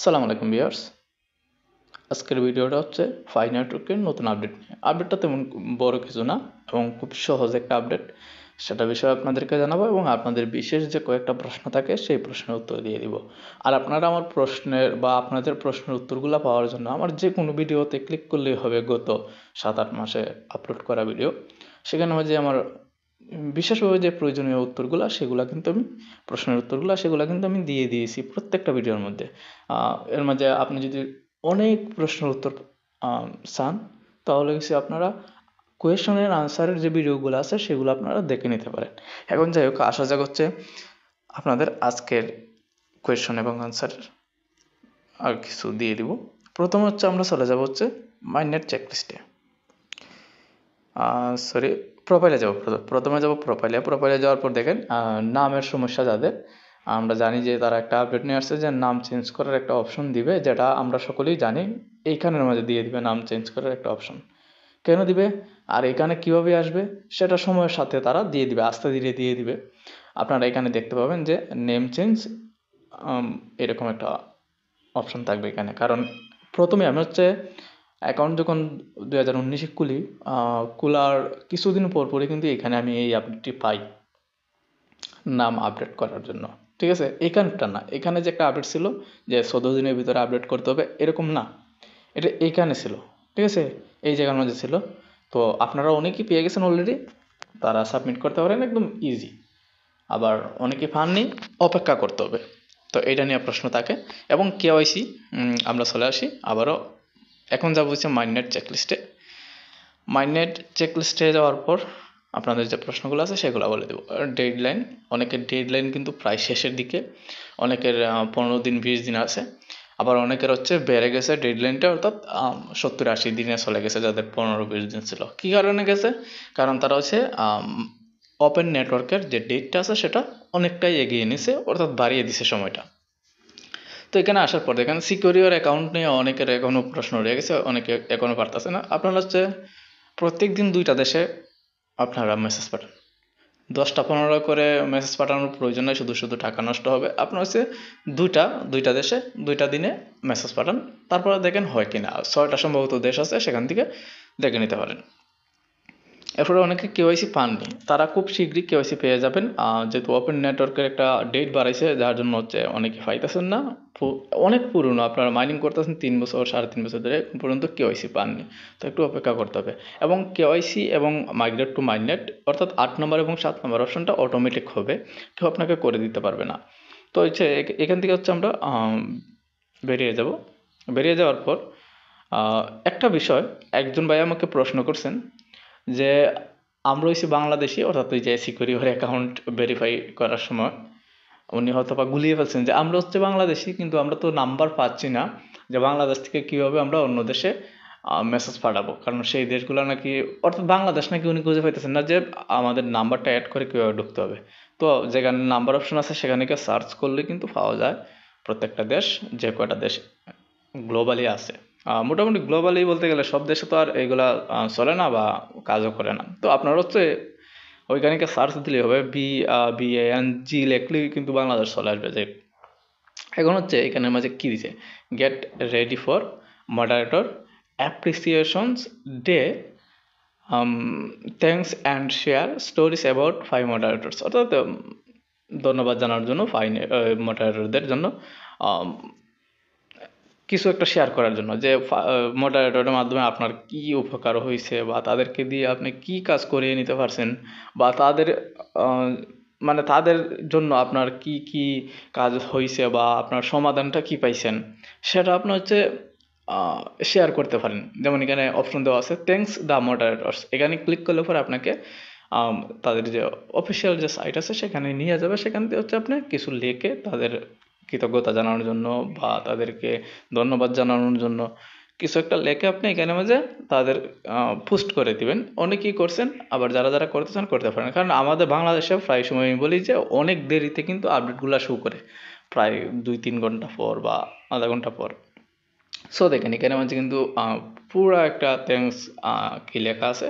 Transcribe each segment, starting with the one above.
আসসালামু আলাইকুম ভিউয়ার্স। আজকের ভিডিওটা হচ্ছে ফাই নেটওয়ার্কের নতুন আপডেট নিয়ে। আপডেটটা তেমন বড় কিছু না এবং খুব সহজ একটা আপডেট। সেটা বিষয়ে আপনাদেরকে জানাবো এবং আপনাদের বিশেষ যে কয়েকটা প্রশ্ন থাকে সেই প্রশ্নের উত্তর দিয়ে দিব। আর আপনারা আমার প্রশ্নের বা আপনাদের প্রশ্নের উত্তরগুলো পাওয়ার জন্য আমার যে কোনো ভিডিওতে ক্লিক করলেই হবে গত 7-8 মাসে আপলোড করা ভিডিও। সেখানে যে আমার বিশেষভাবে যে প্রয়োজনীয় উত্তরগুলা সেগুলা কিন্তু আমি প্রশ্নের উত্তরগুলা সেগুলা কিন্তু আমি দিয়ে দিয়েছি প্রত্যেকটা ভিডিওর মধ্যে। এর মাঝে আপনি যদি অনেক প্রশ্নের উত্তর চান তাহলে কিছু আপনারা কোয়েশনের আনসারের যে ভিডিওগুলো আছে সেগুলো আপনারা দেখে নিতে পারেন। এখন যাই হোক, আসা যাক হচ্ছে আপনাদের আজকের কোয়েশন এবং আনসার আর কিছু দিয়ে দিব। প্রথমে হচ্ছে আমরা চলে যাব হচ্ছে মাইনেট চেকলিস্টে, সরি প্রোফাইলে যাব। প্রথমে যাব প্রোফাইলে যাওয়ার পর দেখেন নামের সমস্যা যাদের, আমরা জানি যে তারা একটা আপডেট নিয়ে আসছে যে নাম চেঞ্জ করার একটা অপশন দিবে, যেটা আমরা সকলেই জানি। এইখানের মাঝে দিয়ে দিবে নাম চেঞ্জ করার একটা অপশন। কেন দিবে আর এখানে কিভাবে আসবে সেটা সময়ের সাথে তারা দিয়ে দিবে, আস্তে ধীরে দিয়ে দিবে। আপনারা এখানে দেখতে পাবেন যে নেম চেঞ্জ এরকম একটা অপশন থাকবে এখানে। কারণ প্রথমে আমি হচ্ছে অ্যাকাউন্ট যখন 2019-এ খুলি, খোলার কিছুদিন পর পরে কিন্তু এখানে আমি এই আপডেটটি পাই নাম আপডেট করার জন্য। ঠিক আছে, এখানটা না, এখানে যে একটা আপডেট ছিল যে 14 দিনের ভিতরে আপডেট করতে হবে এরকম না, এটা এইখানে ছিল। ঠিক আছে, এই জায়গার মধ্যে ছিল। তো আপনারা অনেকেই পেয়ে গেছেন অলরেডি, তারা সাবমিট করতে পারেন একদম ইজি। আবার অনেকে পাননি, অপেক্ষা করতে হবে। তো এটা নিয়ে প্রশ্ন থাকে। এবং কেওয়াইসি আমরা চলে আসি আবারও। এখন যাবো হচ্ছে মাইনেট চেকলিস্টে। মাইনেট চেকলিস্টে যাওয়ার পর আপনাদের যে প্রশ্নগুলো আছে সেগুলো বলে দেবো। ডেডলাইন, অনেকের ডেডলাইন কিন্তু প্রায় শেষের দিকে, অনেকের 15 দিন 20 দিন আছে। আবার অনেকের হচ্ছে বেড়ে গেছে ডেডলাইনটা, অর্থাৎ 70-80 দিনে চলে গেছে যাদের 15-20 দিন ছিল। কী কারণে গেছে? কারণ তারা হচ্ছে ওপেন নেটওয়ার্কের যে ডেটটা আছে সেটা অনেকটাই এগিয়ে নিছে, অর্থাৎ বাড়িয়ে দিছে সময়টা। তো এখানে আসার পর দেখেন সিকিউরিওর অ্যাকাউন্ট নিয়ে অনেকের এখনও প্রশ্ন রয়ে গেছে, অনেকে এখনও পারতেছে না। আপনারা হচ্ছে প্রত্যেক দিন 2টা দেশে আপনারা মেসেজ পাঠান। 10টা-15 করে মেসেজ পাঠানোর প্রয়োজন নয়, শুধু শুধু টাকা নষ্ট হবে। আপনার হচ্ছে দুইটা দেশে 2টা দিনে মেসেজ পাঠান, তারপরে দেখেন হয় কিনা। 6টা সম্ভবত দেশ আছে, সেখান থেকে দেখে নিতে পারেন। এরপরে অনেকে কেওয়াইসি পাননি, তারা খুব শীঘ্রই কেওয়াইসি পেয়ে যাবেন। যেহেতু ওপেন নেটওয়ার্কের একটা ডেট বাড়াইছে, যার জন্য হচ্ছে অনেকে পাইতেছেন না। অনেক পুরনো, আপনারা মাইনিং করতেছেন 3 বছর 3.5 বছর ধরে, এখন পর্যন্ত কেওয়াইসি পাননি। তো একটু অপেক্ষা করতে হবে। এবং কেওয়াইসি এবং মাইগ্রেট টু মাইনেট, অর্থাৎ 8 নম্বর এবং 7 নম্বর অপশনটা অটোমেটিক হবে, কেউ আপনাকে করে দিতে পারবে না। তো হচ্ছে এখান থেকে হচ্ছে আমরা বেরিয়ে যাব। বেরিয়ে যাওয়ার পর একটা বিষয়, একজন ভাই আমাকে প্রশ্ন করছেন যে আমরা হচ্ছে বাংলাদেশি, অর্থাৎ ওই যে সিকিউরিটি অ্যাকাউন্ট ভেরিফাই করার সময় উনি হয়তো বা গুলিয়ে ফেলছেন যে আমরা হচ্ছে বাংলাদেশি, কিন্তু আমরা তো নাম্বার পাচ্ছি না যে বাংলাদেশ থেকে কীভাবে আমরা অন্য দেশে মেসেজ পাঠাবো। কারণ সেই দেশগুলো নাকি, অর্থাৎ বাংলাদেশ নাকি উনি খুঁজে পাইতেছেন না যে আমাদের নাম্বারটা অ্যাড করে কীভাবে ঢুকতে হবে। তো যেখানে নাম্বার অপশন আছে সেখানে গিয়ে সার্চ করলে কিন্তু পাওয়া যায় প্রত্যেকটা দেশ, যে কয়টা দেশ গ্লোবালি আছে। মোটামুটি গ্লোবালি বলতে গেলে সব দেশে তো আর এগুলা চলে না বা কাজও করে না। তো আপনার হচ্ছে ওইখানে সার্চ দিলেই হবে, BANG লেখলেই কিন্তু বাংলাদেশ চলে আসবে। যে এখন হচ্ছে এখানের মাঝে কী দিছে, get ready for moderator appreciations day, thanks and share stories about 5 মডারেটর্স, অর্থাৎ ধন্যবাদ জানার জন্য মডারেটরদের জন্য কিছু একটা শেয়ার করার জন্য, যে মডারেটরের মাধ্যমে আপনার কি উপকার হয়েছে বা তাদেরকে দিয়ে আপনি কি কাজ করিয়ে নিতে পারছেন, বা তাদের মানে তাদের জন্য আপনার কি কি কাজ হয়েছে বা আপনার সমাধানটা কি পাইছেন, সেটা আপনি হচ্ছে শেয়ার করতে পারেন। যেমন এখানে অপশন দেওয়া আছে থ্যাঙ্কস দ্য মডারেটরস, এখানে ক্লিক করলে পরে আপনাকে তাদের যে অফিসিয়াল যে সাইট আছে সেখানে নিয়ে যাবে। সেখান থেকে হচ্ছে আপনি কিছু লিখে তাদের কৃতজ্ঞতা জানানোর জন্য বা তাদেরকে ধন্যবাদ জানানোর জন্য কিছু একটা লেখে আপনি এখানে মাঝে তাদের পোস্ট করে দিবেন। অনেকেই করছেন, আবার যারা যারা করতে চান করতে পারেন। কারণ আমাদের বাংলাদেশে প্রায় সময় আমি বলি যে অনেক দেরিতে কিন্তু আপডেটগুলো শো করে, প্রায় 2-3 ঘন্টা পর বা আধা ঘন্টা পর। সো দেখেন এখানে মাঝে কিন্তু পুরো একটা থ্যাঙ্কস কি লেখা আছে,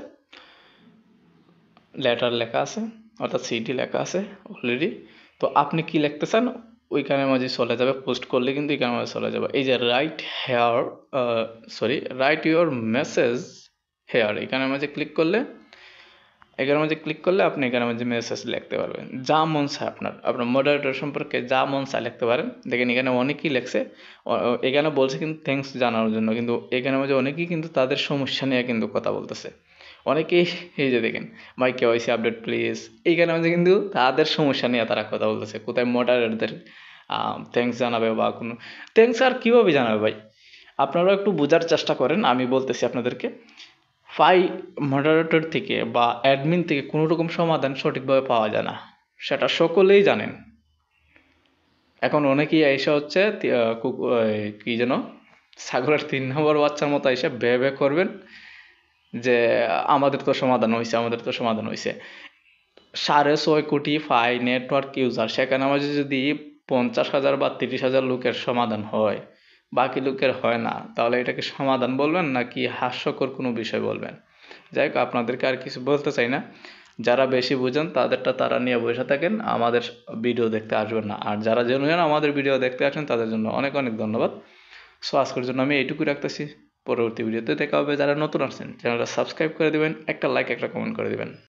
লেটার লেখা আছে, অর্থাৎ সিটি লেখা আছে অলরেডি। তো আপনি কি লিখতে চান ওইখানের মাঝে চলে যাবে, পোস্ট করলে কিন্তু এখানের মাঝে চলে যাবে। এই যে write here, write your message here, এখানের মাঝে ক্লিক করলে, এখানের মধ্যে ক্লিক করলে আপনি এখানের মধ্যে মেসেজ লিখতে পারবেন, যা মন চায় আপনার আপনার মডারেটর সম্পর্কে যা মন চায় লিখতে পারেন। দেখেন এখানে অনেকেই লেখছে, এখানে বলছে কিন্তু থ্যাঙ্কস জানানোর জন্য, কিন্তু এখানের মধ্যে অনেকেই কিন্তু তাদের সমস্যা নিয়ে কিন্তু কথা বলতেছে। অনেকেই এই যে দেখেন, ভাই কেওয়াইসি আপডেট প্লিজ, এইখানে মধ্যে কিন্তু তাদের সমস্যা নিয়ে তারা কথা বলতেছে। কোথায় মডারেটরদের থ্যাঙ্কস জানাবে বা কোনো থ্যাঙ্কস আর কীভাবে জানাবে ভাই, আপনারাও একটু বোঝার চেষ্টা করেন। আমি বলতেছি আপনাদেরকে, ফাই মডারেটর থেকে বা অ্যাডমিন থেকে কোনো রকম সমাধান সঠিকভাবে পাওয়া যায় না, সেটা সকলেই জানেন। এখন অনেকেই এসে হচ্ছে কি যেন ছাগলের 3 নম্বর বাচ্চার মতো এসে বে বে করবেন যে আমাদের তো সমাধান হয়েছে, আমাদের তো সমাধান হয়েছে। 6.5 কোটি ফাই নেটওয়ার্ক ইউজার, সেখানে আমাদের যদি 50,000 বা 30,000 লোকের সমাধান হয়, বাকি লোকের হয় না, তাহলে এটাকে সমাধান বলবেন নাকি হাস্যকর কোনো বিষয় বলবেন? যাই হোক, আপনাদেরকে আর কিছু বলতে চাই না। যারা বেশি বুঝেন তাদেরটা তারা নিয়ে বসে থাকেন, আমাদের ভিডিও দেখতে আসবেন না। আর যারা জেনুইন আমাদের ভিডিও দেখতে আসেন তাদের জন্য অনেক অনেক ধন্যবাদ। সো আজকের জন্য আমি এইটুকুই রাখতেছি। পরবর্তী ভিডিওতে দেখা হবে। যারা নতুন আসছেন চ্যানেলটা সাবস্ক্রাইব করে দিবেন, একটা লাইক একটা কমেন্ট করে দিবেন।